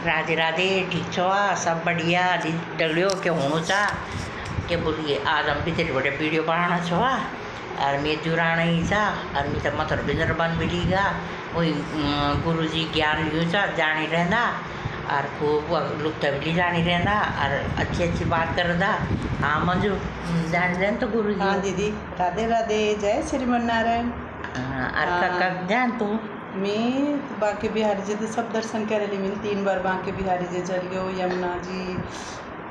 राधे राधे। ठीक छो? सब बढ़िया डगलियो के होनो चा के बोलिए आज हम भी तेरे बड़े वीडियो बनाना छो और मैं जुराना ही था और मैं तो मथुर बिजर बन मिलीगा वही गुरु जी ज्ञान लियो चा जानी रहना और खूब लुप्त भी जानी रहना और अच्छी अच्छी बात कर रहा। हाँ मंजू जान रहे तो गुरु जी। हाँ दीदी, राधे राधे, जय श्रीमन नारायण। और कब जान तू मैं बांके बिहारी जी तो सब दर्शन करे ली। मैंने 3 बार बांके बिहारी जी चल गयो, यमुना जी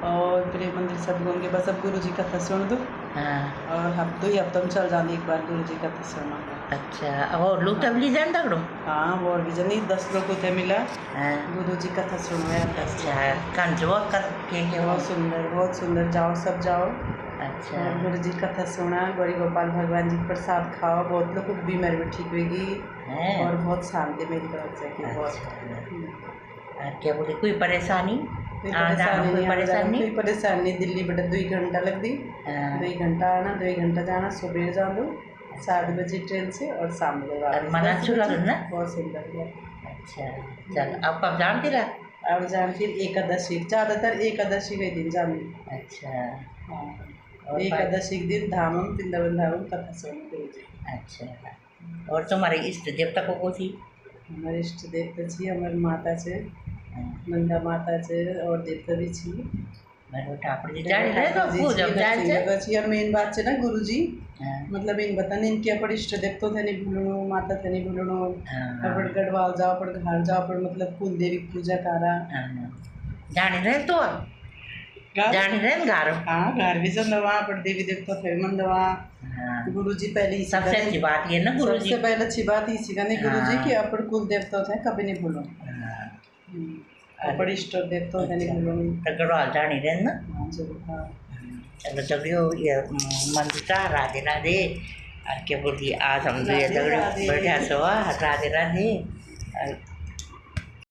और प्रेम मंदिर सब घूम के बस अब गुरु जी कथा सुन दो। हाँ और हफ्तों ही हफ्तों में चल जाने एक बार गुरु जी कथा सुना। अच्छा और लोग तबली जान तकड़ो। हाँ वो भी जनी 10 लोग को थे मिला। हाँ गुरु जी कथा सुनवाया। अच्छा कंजवा कर के बहुत सुंदर जाओ सब जाओ। अच्छा और गुरु जी कथा सुना, गौरी गोपाल भगवान जी प्रसाद खाओ, बहुत लोग को बीमारी भी ठीक होगी और बहुत शांति मेरी तरफ से की बहुत। और क्या बोले कोई परेशानी कोई परेशानी नहीं। दिल्ली बेटा 2 घंटा लग दी। 2 घंटा आना 2 घंटा जाना, सुबह जा दो 7 बजे ट्रेन से और शाम को बहुत सुंदर है। अच्छा चल अब कब जानती रहा? अब जान फिर एकादशी, ज़्यादातर एकादशी के दिन जानी। अच्छा हाँ एकादशी के दिन धामम वृंदावन धामम कथा सुन गुरु जी। अच्छा और तुम्हारे इष्ट देवता को थी? हमारे इष्ट देवता छी हमारे माता से नंदा माता से और देवता भी छी। मेन बात है ना गुरु जी मतलब इन बताने इनके अपन इष्ट देवता थे नहीं भूलनो, माता थे नहीं भूलनो, अपन गढ़वाल जाओ अपन घर जाओ अपन मतलब कुल देवी पूजा करा जाने रहे तो जाने रहे घर। हाँ घर भी जब वहाँ पर देवी देवता थे मन दवा। गुरु जी पहले ही सबसे अच्छी बात ये ना गुरु जी, सबसे पहले अच्छी बात ही सिखाने गुरु जी कि अपन कुल देवता थे कभी नहीं भूलो, अपन इष्ट देवता थे नहीं भूलो। गढ़वाल जाने रहे ना। हाँ जरूर। हाँ चलो चलियो ये मंदिर राधे राधे और क्या बोलिए आज हम बढ़िया सो राधे राधे।